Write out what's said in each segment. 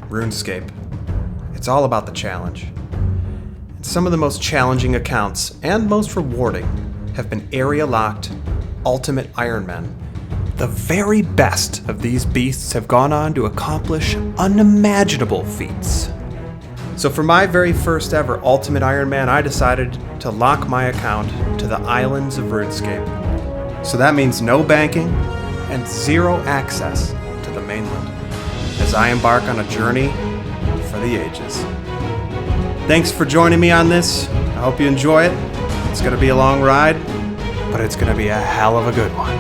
RuneScape. It's all about the challenge. And some of the most challenging accounts, and most rewarding, have been area-locked Ultimate Ironman. The very best of these beasts have gone on to accomplish unimaginable feats. So for my very first ever Ultimate Ironman, I decided to lock my account to the Islands of Runescape. So that means no banking and zero access to the mainland, as I embark on a journey for the ages. Thanks for joining me on this. I hope you enjoy it. It's going to be a long ride, but it's going to be a hell of a good one.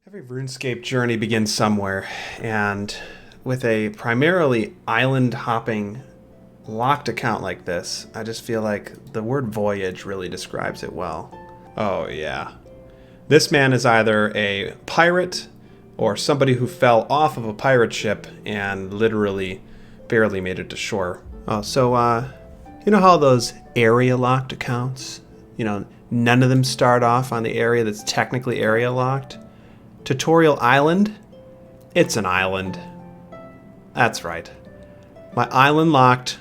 Every RuneScape journey begins somewhere, and with a primarily island-hopping locked account like this, I just feel like the word voyage really describes it well. Oh yeah. This man is either a pirate or somebody who fell off of a pirate ship and literally barely made it to shore. Oh, so you know how those area-locked accounts, none of them start off on the area that's technically area-locked? Tutorial Island? It's an island. That's right. My island-locked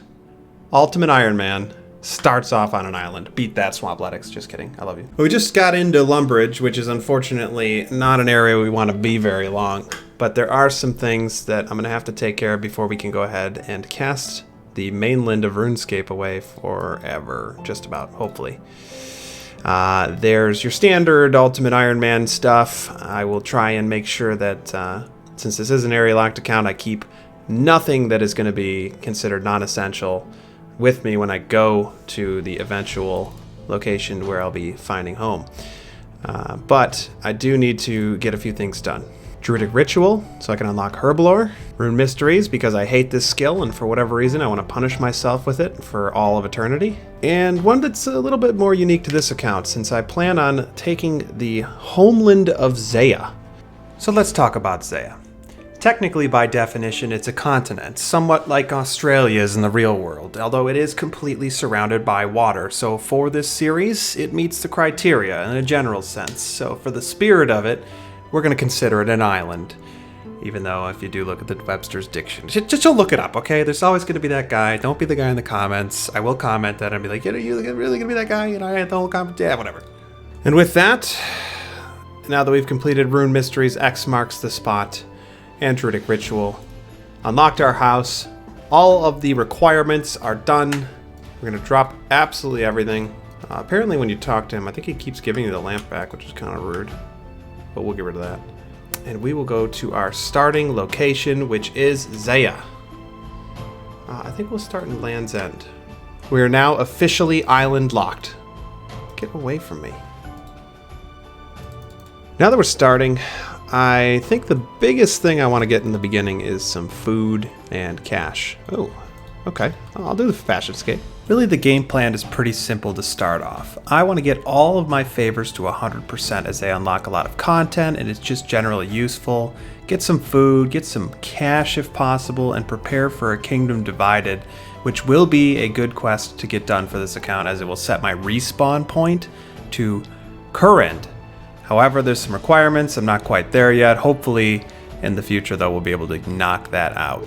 Ultimate Ironman starts off on an island. Beat that, Swampletics. Just kidding. I love you. We just got into Lumbridge, which is unfortunately not an area we want to be very long. But there are some things that I'm going to have to take care of before we can go ahead and cast the mainland of RuneScape away forever. Just about, hopefully. There's your standard Ultimate Ironman stuff. I will try and make sure that since this is an area locked account, I keep nothing that is going to be considered non-essential with me when I go to the eventual location where I'll be finding home. But I do need to get a few things done. Druidic Ritual, so I can unlock Herblore. Rune Mysteries, because I hate this skill, and for whatever reason I want to punish myself with it for all of eternity. And one that's a little bit more unique to this account, since I plan on taking the homeland of Zaya. So let's talk about Zaya. Technically, by definition, it's a continent, somewhat like Australia is in the real world, although it is completely surrounded by water. So for this series, it meets the criteria in a general sense. So for the spirit of it, we're going to consider it an island. Even though if you do look at the Webster's Dictionary, just look it up, okay? There's always going to be that guy. Don't be the guy in the comments. I will comment that and be like, you really going to be that guy? I had the whole comment. Yeah, whatever. And with that, now that we've completed Rune Mysteries, X marks the spot, and Druidic Ritual, unlocked our house. All of the requirements are done. We're going to drop absolutely everything. Apparently when you talk to him, I think he keeps giving you the lamp back, which is kind of rude. But we'll get rid of that. And we will go to our starting location, which is Zaya. I think we'll start in Land's End. We are now officially island locked. Get away from me. Now that we're starting, I think the biggest thing I want to get in the beginning is some food and cash. Oh, okay. I'll do the fashion escape. Really, the game plan is pretty simple to start off. I want to get all of my favors to 100% as they unlock a lot of content and it's just generally useful. Get some food, get some cash if possible, and prepare for a Kingdom Divided, which will be a good quest to get done for this account as it will set my respawn point to current. However, there's some requirements. I'm not quite there yet. Hopefully in the future, though, we'll be able to knock that out.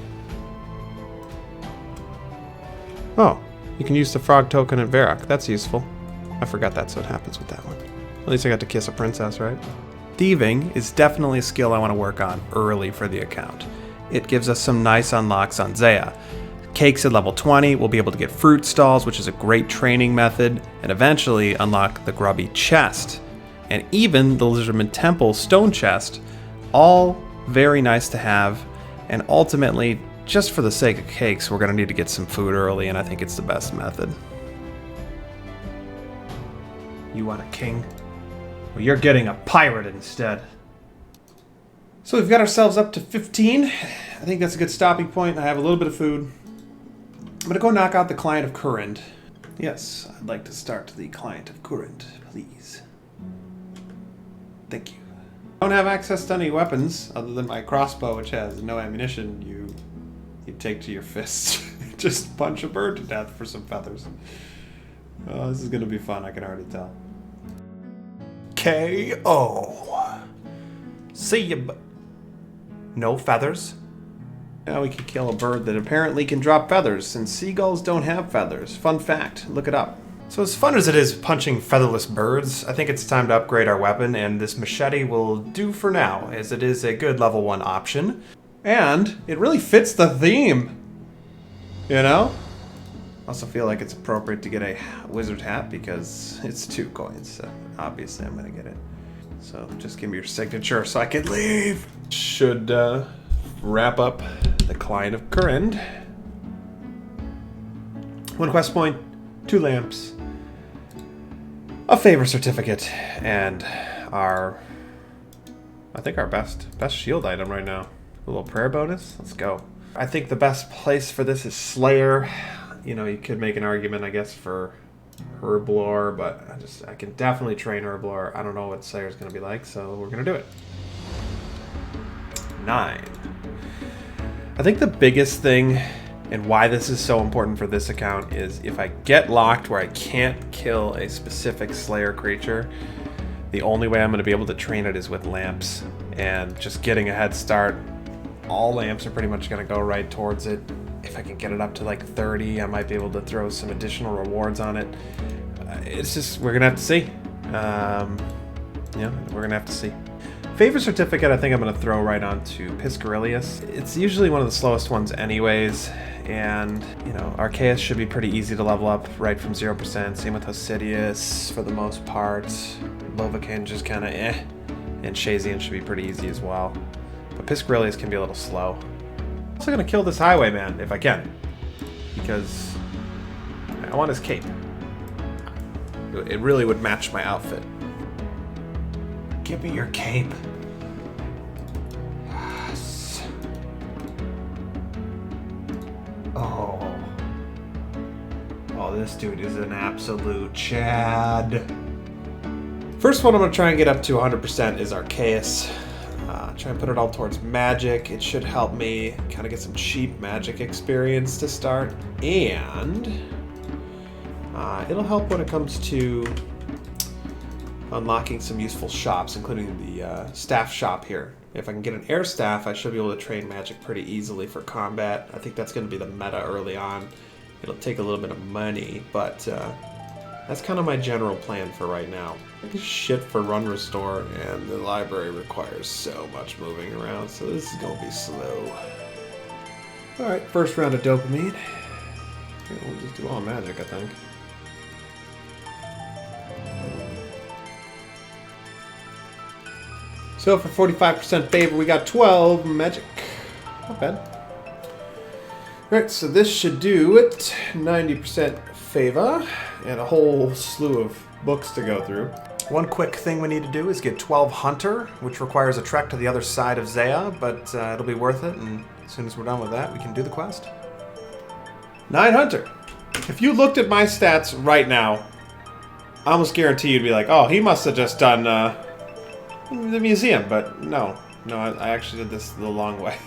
Oh. You can use the frog token at Varrock. That's useful. I forgot that's what happens with that one. At least I got to kiss a princess, right? Thieving is definitely a skill I want to work on early for the account. It gives us some nice unlocks on Zaya. Cakes at level 20, we'll be able to get fruit stalls, which is a great training method, and eventually unlock the grubby chest. And even the Lizardman Temple stone chest, all very nice to have, and ultimately, just for the sake of cakes, we're going to need to get some food early, and I think it's the best method. You want a king? Well, you're getting a pirate instead. So we've got ourselves up to 15. I think that's a good stopping point. I have a little bit of food. I'm going to go knock out the client of Current. Yes, I'd like to start the client of Current, please. Thank you. Don't have access to any weapons other than my crossbow, which has no ammunition. You take to your fists. Just punch a bird to death for some feathers. Oh, this is gonna be fun, I can already tell. KO. See ya. No feathers? Now we can kill a bird that apparently can drop feathers, since seagulls don't have feathers. Fun fact, look it up. So as fun as it is punching featherless birds, I think it's time to upgrade our weapon, and this machete will do for now, as it is a good level 1 option. And it really fits the theme, you know? I also feel like it's appropriate to get a wizard hat because it's 2 coins, so obviously I'm gonna get it. So just give me your signature so I can leave. Should wrap up the Client of Corinne. 1 quest point, 2 lamps, a favor certificate, and I think our best shield item right now. A little prayer bonus. Let's go. I think the best place for this is Slayer. You know, you could make an argument, I guess, for Herblore, but I can definitely train Herblore. I don't know what Slayer's going to be like, so we're going to do it. 9. I think the biggest thing and why this is so important for this account is if I get locked where I can't kill a specific Slayer creature, the only way I'm going to be able to train it is with lamps. And just getting a head start, all lamps are pretty much going to go right towards it. If I can get it up to like 30, I might be able to throw some additional rewards on it. It's just, we're going to have to see. Yeah, we're going to have to see. Favor certificate, I think I'm going to throw right onto Piscarilius. It's usually one of the slowest ones anyways, and, you know, Arceus should be pretty easy to level up right from 0%. Same with Hossidious for the most part. Lovacan just kind of and Shazian should be pretty easy as well. But Piscarilius can be a little slow. I'm also going to kill this Highwayman if I can, because I want his cape. It really would match my outfit. Give me your cape. Yes. Oh, this dude is an absolute Chad. First one I'm going to try and get up to 100% is Arceus. Try and put it all towards magic. It should help me kind of get some cheap magic experience to start. And it'll help when it comes to unlocking some useful shops, including the staff shop here. If I can get an air staff, I should be able to train magic pretty easily for combat. I think that's going to be the meta early on. It'll take a little bit of money, but that's kind of my general plan for right now. I can shit for run restore, and the library requires so much moving around, so this is going to be slow. Alright, first round of dopamine. Okay, we'll just do all magic, I think. So for 45% favor, we got 12 magic. Not bad. Alright, so this should do it. 90% favor, and a whole slew of books to go through. One quick thing we need to do is get 12 Hunter, which requires a trek to the other side of Zaya, but it'll be worth it, and as soon as we're done with that, we can do the quest. 9 Hunter. If you looked at my stats right now, I almost guarantee you'd be like, oh, he must have just done the museum, but no, I actually did this the long way.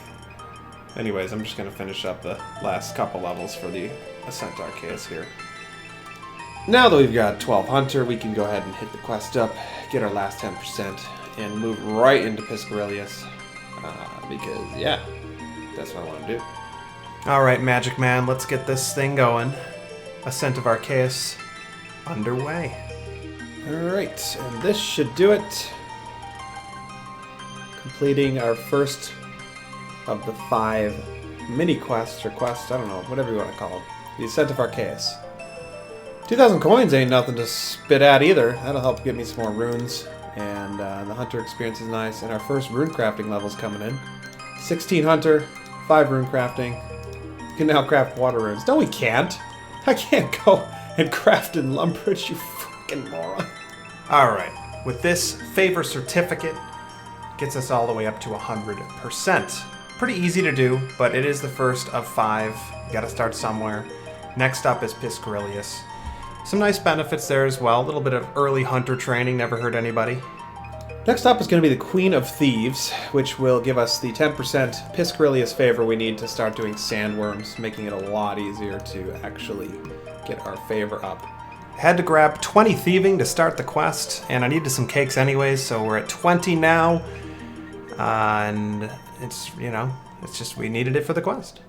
Anyways, I'm just going to finish up the last couple levels for the Ascent to Arceus here. Now that we've got 12 Hunter, we can go ahead and hit the quest up, get our last 10%, and move right into Piscarilius. Because, yeah, that's what I want to do. Alright, Magic Man, let's get this thing going. Ascent of Arceus underway. Alright, and this should do it. Completing our first of the 5 mini quests, or quests, I don't know, whatever you want to call them. The Ascent of Arceus. 2,000 coins ain't nothing to spit at either. That'll help get me some more runes. And the Hunter experience is nice. And our first rune crafting level's coming in. 16 Hunter, 5 rune crafting. We can now craft water runes. No, we can't. I can't go and craft in Lumbridge, you fucking moron. Alright, with this favor certificate, gets us all the way up to 100%. Pretty easy to do, but it is the first of 5. You gotta start somewhere. Next up is Piscarilius. Some nice benefits there as well. A little bit of early Hunter training, never hurt anybody. Next up is going to be the Queen of Thieves, which will give us the 10% Piscarilius favor we need to start doing sandworms, making it a lot easier to actually get our favor up. I had to grab 20 thieving to start the quest, and I needed some cakes anyways, so we're at 20 now. And it's, you know, it's just we needed it for the quest.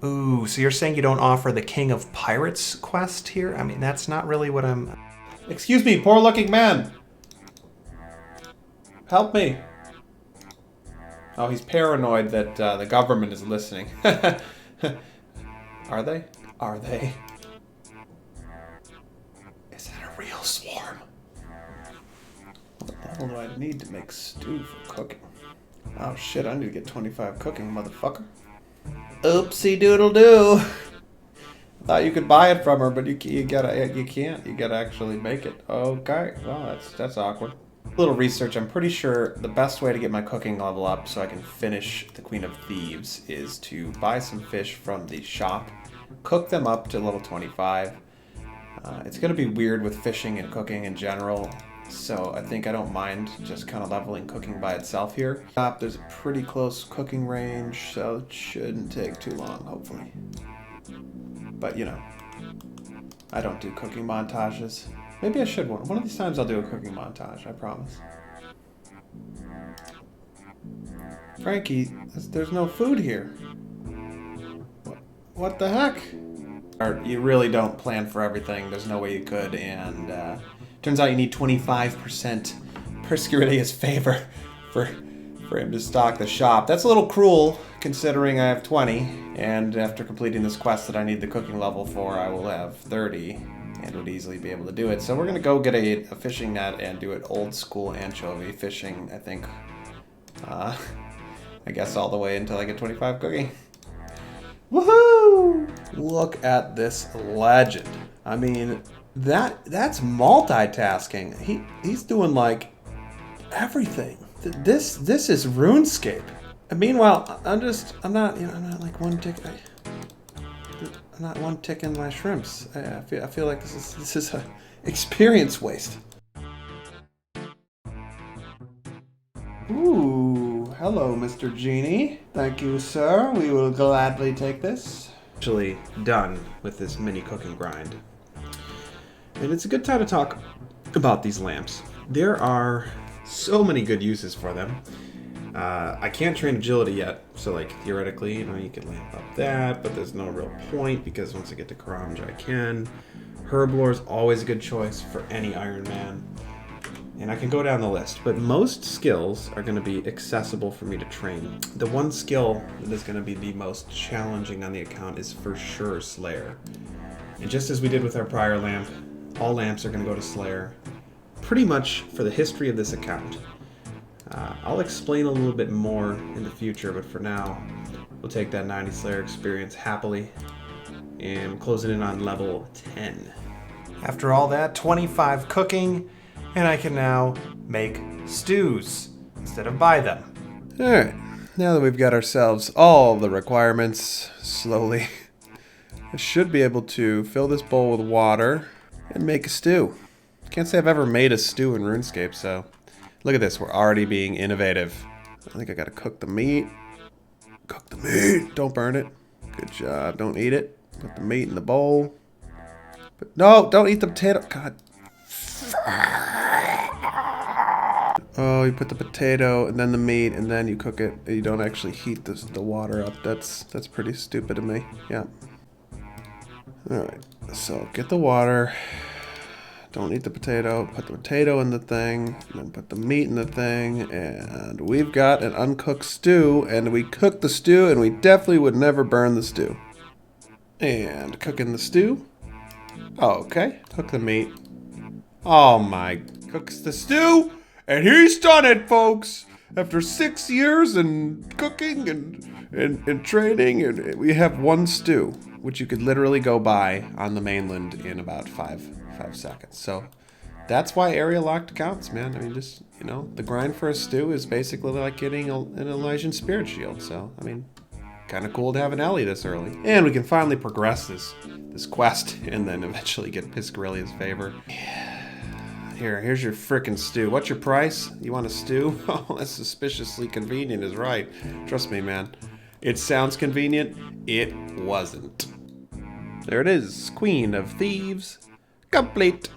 Ooh, so you're saying you don't offer the King of Pirates quest here? I mean, that's not really what I'm... Excuse me, poor-looking man! Help me! Oh, he's paranoid that the government is listening. Are they? Are they? Is that a real swarm? What level do I need to make stew for cooking? Oh shit, I need to get 25 cooking, motherfucker. Oopsie doodle doo. Thought you could buy it from her, but you can't. You gotta actually make it. Okay, well that's awkward. A little research. I'm pretty sure the best way to get my cooking level up so I can finish the Queen of Thieves is to buy some fish from the shop, cook them up to level 25. It's gonna be weird with fishing and cooking in general, so I think I don't mind just kind of leveling cooking by itself here. There's a pretty close cooking range, so it shouldn't take too long, hopefully. But you know, I don't do cooking montages. Maybe I should one. One of these times I'll do a cooking montage, I promise. Frankie, there's no food here. What the heck? Or you really don't plan for everything. There's no way you could, and turns out you need 25% Piscarilius favor for him to stock the shop. That's a little cruel, considering I have 20, and after completing this quest that I need the cooking level for, I will have 30. And would easily be able to do it. So we're gonna go get a fishing net and do it old school anchovy fishing, I think. I guess all the way until I get 25 cooking. Woohoo! Look at this legend. I mean, that's multitasking. He's doing like everything. This is RuneScape. And meanwhile, I'm not like one tick. I'm not one ticking my shrimps. I feel like this is a experience waste. Ooh, hello, Mr. Genie. Thank you, sir. We will gladly take this. Actually done with this mini cooking grind. And it's a good time to talk about these lamps. There are so many good uses for them. I can't train agility yet, so like theoretically, you know, you can lamp up that, but there's no real point because once I get to Karamja I can. Herblore is always a good choice for any Ironman. And I can go down the list, but most skills are going to be accessible for me to train. The one skill that is going to be the most challenging on the account is for sure Slayer. And just as we did with our prior lamp, all lamps are going to go to Slayer pretty much for the history of this account. I'll explain a little bit more in the future, but for now, we'll take that 90 Slayer experience happily and closing in on level 10. After all that, 25 cooking, and I can now make stews instead of buy them. Alright, now that we've got ourselves all the requirements, slowly, I should be able to fill this bowl with water and make a stew. Can't say I've ever made a stew in RuneScape, so look at this, we're already being innovative. I think I gotta cook the meat. Cook the meat! Don't burn it. Good job, don't eat it. Put the meat in the bowl. But no, don't eat the potato. God. Oh, you put the potato and then the meat and then you cook it. You don't actually heat the water up. That's pretty stupid of me. Yeah. Alright, so get the water. Don't eat the potato. Put the potato in the thing. And then put the meat in the thing. And we've got an uncooked stew. And we cooked the stew and we definitely would never burn the stew. And cooking the stew. Okay. Cook the meat. Oh my. Cooks the stew. And he's done it, folks. After 6 years and cooking and training. And we have one stew, which you could literally go buy on the mainland in about 5 seconds. So that's why area locked counts, man. I mean, just, you know, the grind for a stew is basically like getting an Elysian Spirit Shield. So, I mean, kind of cool to have an Ellie this early. And we can finally progress this quest and then eventually get Piscarilius favor. Here's your frickin' stew. What's your price? You want a stew? Oh, that's suspiciously convenient is right. Trust me, man. It sounds convenient. It wasn't. There it is. Queen of Thieves. Complete.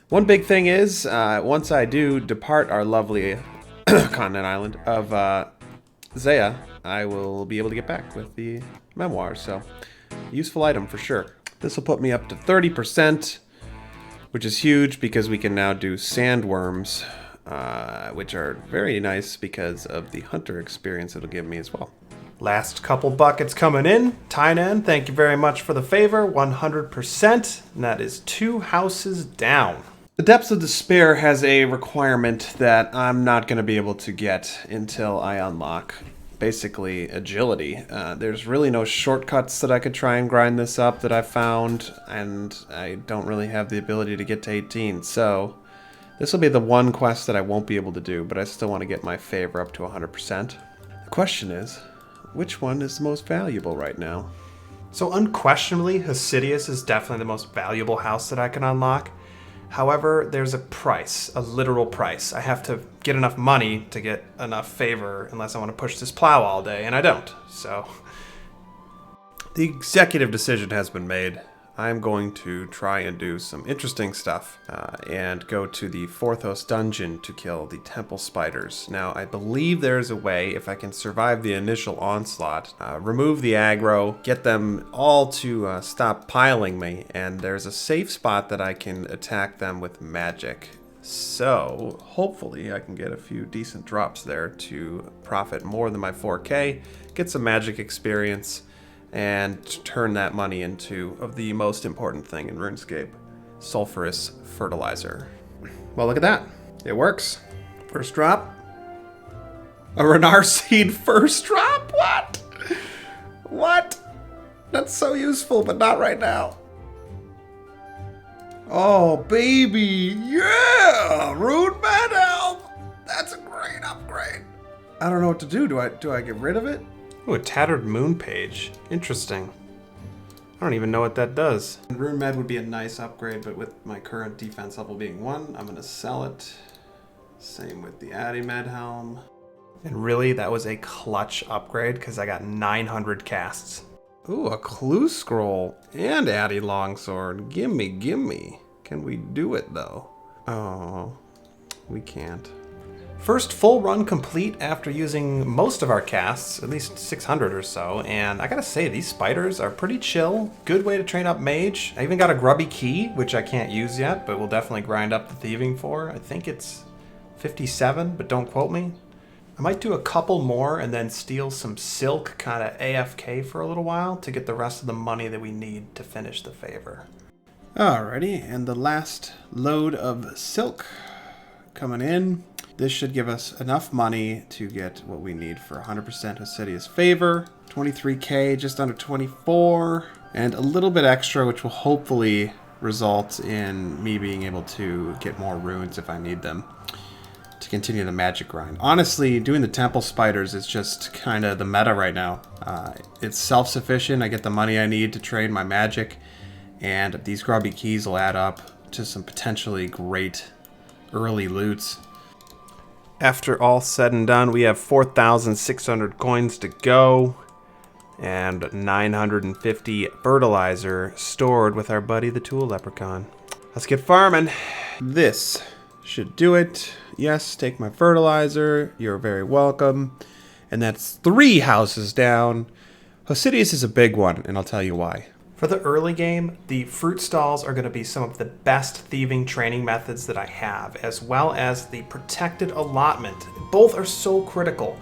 One big thing is, once I do depart our lovely continent island of Zaya, I will be able to get back with the memoir. So, useful item for sure. This will put me up to 30%, which is huge because we can now do sandworms, which are very nice because of the hunter experience it'll give me as well. Last couple buckets coming in. Tynan, thank you very much for the favor. 100%, and that is 2 houses down. The Depths of Despair has a requirement that I'm not going to be able to get until I unlock, basically, agility. There's really no shortcuts that I could try and grind this up that I found, and I don't really have the ability to get to 18, so this will be the one quest that I won't be able to do, but I still want to get my favor up to 100%. The question is, which one is the most valuable right now? So unquestionably, Hossidious is definitely the most valuable house that I can unlock. However, there's a price, a literal price. I have to get enough money to get enough favor unless I want to push this plow all day, and I don't. So the executive decision has been made. I'm going to try and do some interesting stuff and go to the Forthos dungeon to kill the temple spiders. Now, I believe there's a way, if I can survive the initial onslaught, remove the aggro, get them all to stop piling me, and there's a safe spot that I can attack them with magic. So, hopefully I can get a few decent drops there to profit more than my 4K, get some magic experience, and turn that money into the most important thing in RuneScape, sulfurous fertilizer. Well, look at that. It works. First drop. A Renar seed first drop? What? What? That's so useful, but not right now. Oh, baby. Yeah! Rune Man Helm! That's a great upgrade. I don't know what to do. Do I get rid of it? Oh, a tattered moon page. Interesting. I don't even know what that does. Rune Med would be a nice upgrade, but with my current defense level being 1, I'm gonna sell it. Same with the Addy Med Helm. And really, that was a clutch upgrade because I got 900 casts. Ooh, a clue scroll and Addy Longsword. Gimme, gimme. Can we do it though? Oh, we can't. First full run complete after using most of our casts, at least 600 or so, and I gotta say, these spiders are pretty chill. Good way to train up mage. I even got a grubby key, which I can't use yet, but we'll definitely grind up the thieving for. I think it's 57, but don't quote me. I might do a couple more and then steal some silk, kind of AFK for a little while to get the rest of the money that we need to finish the favor. Alrighty, and the last load of silk coming in. This should give us enough money to get what we need for 100% Hossidious favor. 23k, just under 24, and a little bit extra, which will hopefully result in me being able to get more runes if I need them to continue the magic grind. Honestly, doing the temple spiders is just kind of the meta right now. It's self-sufficient. I get the money I need to trade my magic, and these grubby keys will add up to some potentially great early loots. After all said and done, we have 4,600 coins to go and 950 fertilizer stored with our buddy the Tool Leprechaun. Let's get farming. This should do it. Yes, take my fertilizer. You're very welcome. And that's 3 houses down. Hossidious is a big one, and I'll tell you why. For the early game, the fruit stalls are going to be some of the best thieving training methods that I have, as well as the protected allotment. Both are so critical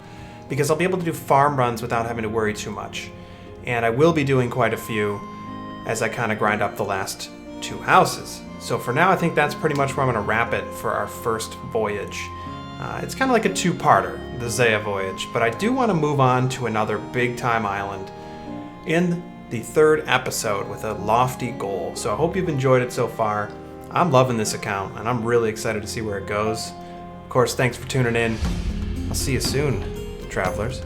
because I'll be able to do farm runs without having to worry too much. And I will be doing quite a few as I kind of grind up the last 2 houses. So for now, I think that's pretty much where I'm going to wrap it for our first voyage. It's kind of like a 2-parter, the Zaya voyage, but I do want to move on to another big-time island in the 3rd episode with a lofty goal. So I hope you've enjoyed it so far. I'm loving this account, and I'm really excited to see where it goes. Of course, thanks for tuning in. I'll see you soon, travelers.